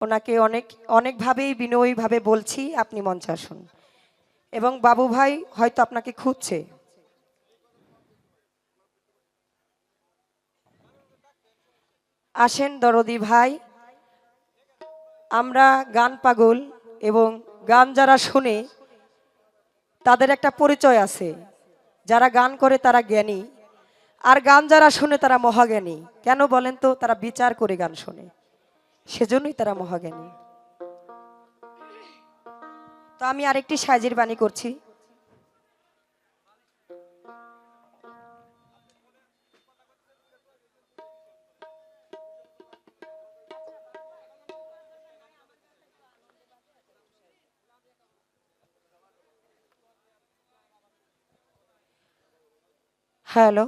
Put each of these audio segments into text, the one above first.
ওনাকে অনেকভাবেই বিনয়ীভাবে বলছি, আপনি মঞ্চে আসুন। এবং বাবু ভাই হয়তো আপনাকে খুঁজছে। আসেন দরদি ভাই। আমরা গান পাগল এবং গান যারা শুনে তাদের একটা পরিচয় আছে। যারা গান করে তারা জ্ঞানী, আর গান যারা শুনে তারা মহাজ্ঞানী। কেন বলেন তো? তারা বিচার করে গান শোনে, সেজন্যই তারা মহাজ্ঞানী। তো আমি আরেকটি সাইজের বাণী করছি। হ্যালো,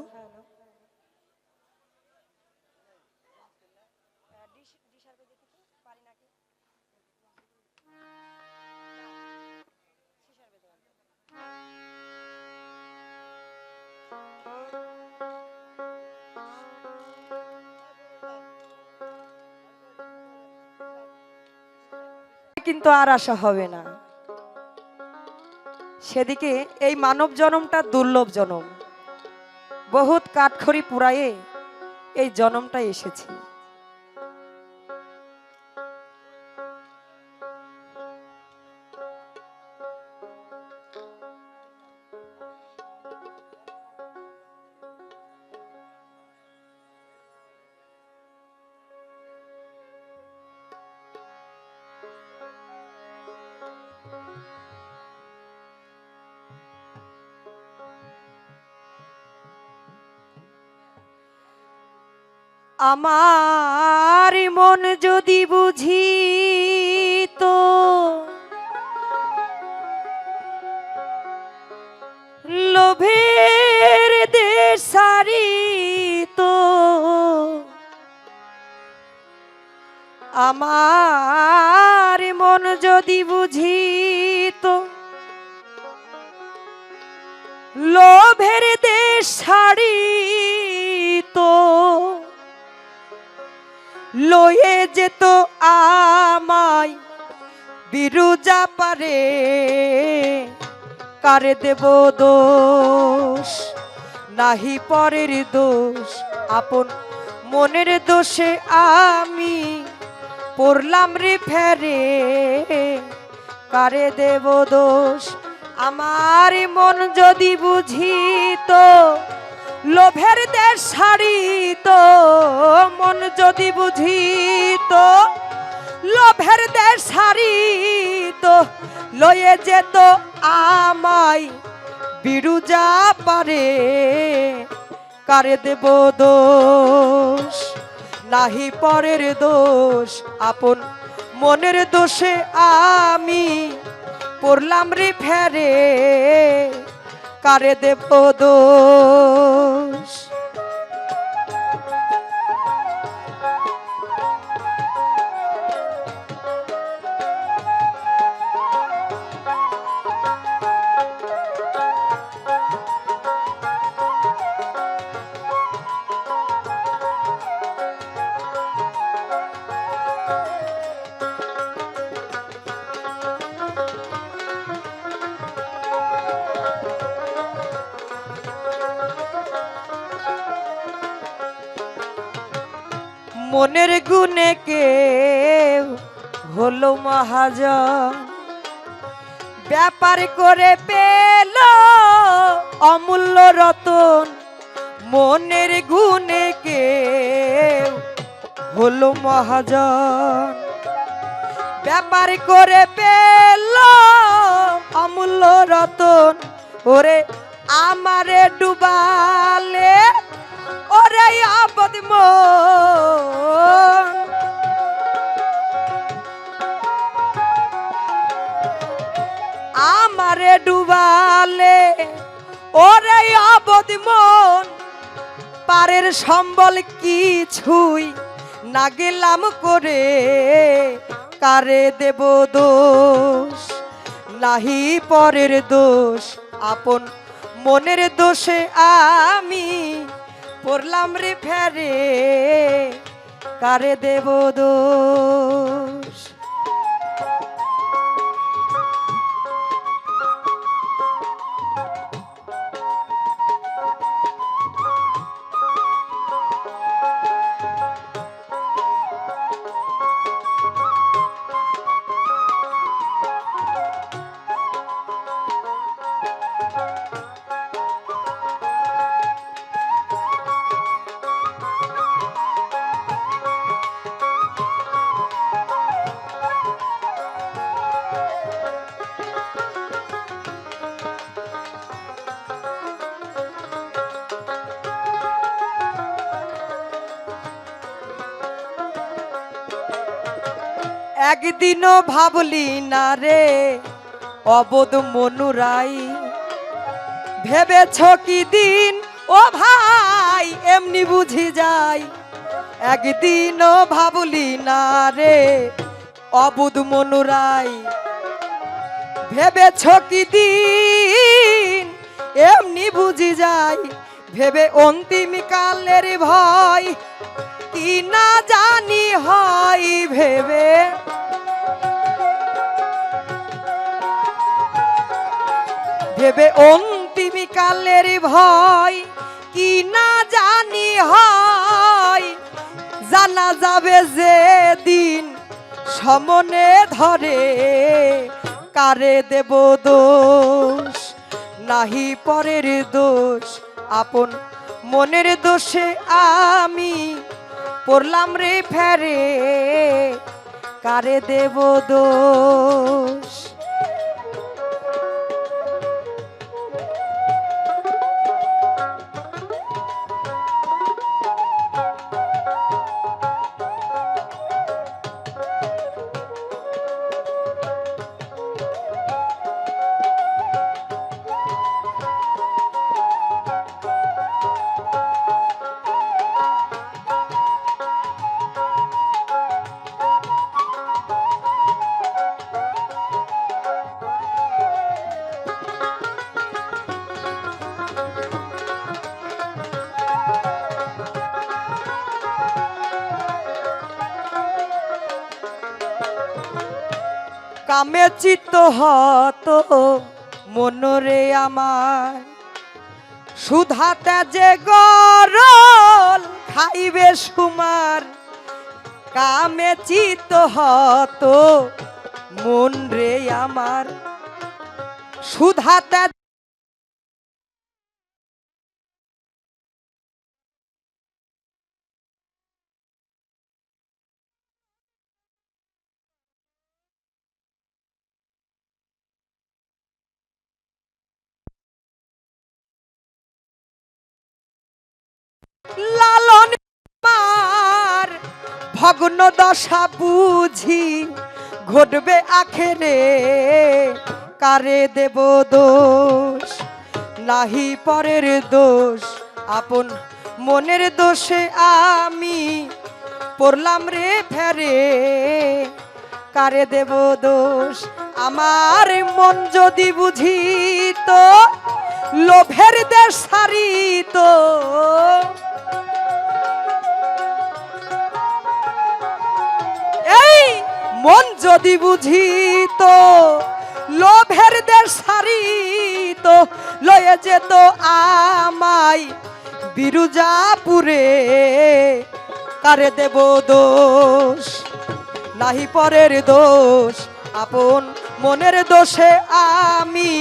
কিন্তু আর আশা হবে না। সেদিকে এই মানব জনমটা দুর্লভ জনম, বহুত কাঠখড়ি পুরায়ে এই জনমটা এসেছি। আমার মন যদি বুঝিত লোভের দেশ সারিত, আমার মন যদি বুঝিত লোভের দেশ ছাড়িত, লয়ে যেত আমায় বিরুজা পারে, কারে দেব দোষ? নাহি পরের দোষ, আপন মনের দোষে আমি পড়লাম রে ফেরে, কারে দেব দোষ? আমার মন যদি বুঝিত লোভের দেশ ছাড়িত, মন যদি বুঝিত লোভের দেশ ছাড়িত, লয়ে যেত আমায় বিরুজা পারে, কারে দেব দোষ? নাহি পরের দোষ, আপন মনের দোষে আমি পড়লাম রে ফেরে, কারে দেব দোষ? মনের গুণে কেউ হলো মহাজন, ব্যাপার করে পেল অমূল্য রতন। মনের গুণে কেউ হলো মহাজন, ব্যাপার করে পেল অমূল্য রতন। ওরে আমারে ডুবালে ওরে আবদ মন, আমারে ডুবালে ওরে আবদ মন, পারের সম্বল কিছুই না গেলাম করে, কারে দেব দোষ? নাহি পরের দোষ, আপন মনের দোষে আমি পড়লাম রে ফেরে, কারে দেব দোষ। একদিনও ভাবলি না রে অবোধ মনুরাই, ভেবেছ কি দিন ও ভাই এমনি বুঝি যাই। একদিনও ভাবলি না রে অবোধ মনুরাই, ভেবেছ কি দিন এমনি বুঝি যাই। ভেবে অন্তিম কালের ভয় কি না জানি হয়, ভেবে ভেবে অন্তিম কালের ভয় কি না জানি হয়। জানা যাবে যে দিন সমনে ধরে, কারে দেব দোষ নাহি পরের দোষ। আপন মনের দোষে আমি পড়লাম রে ফেরে, কারে দেব দোষ। কামে চিত্ত হত মনরে আমার, সুধাতে যে গরল খাইবে সুমার। কামে চিত্ত হত মন রে আমার, সুধাতে লালন মার ভগ্ন দশা বুঝি ঘটবে আখেরে, কারে দেব দোষ নাহি পরের দোষ। আপন মনের দোষে আমি পড়লাম রে ফেরে, কারে দেব দোষ। আমার মন যদি বুঝিত লোভের দেশ ছাড়িত, এই মন যদি বুঝিত লোভের দেশ ছাড়িত, লয়ে যেত আমায় বিরুজাপুরে, কারে দেব দোষ নাহি পরের দোষ। আপন মনের দোষে আমি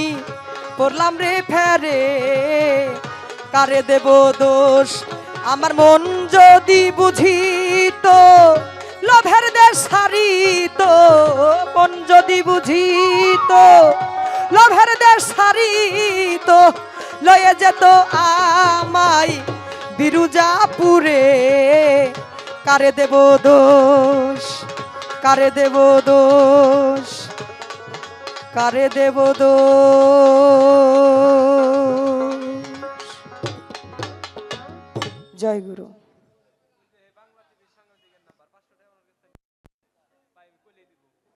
পড়লাম রে ফেরে, কারে দেব দোষ। আমার মন যদি বুঝিত লোভের দেশ ছাড়িত, মন যদি বুঝিত লোভের দেশ ছাড়িত, লয়ে যেত আমায় বিরুজাপুরে, কারে দেব দোষ কারে দেব দোষ কারে দেব দোষ। জয় গুরু।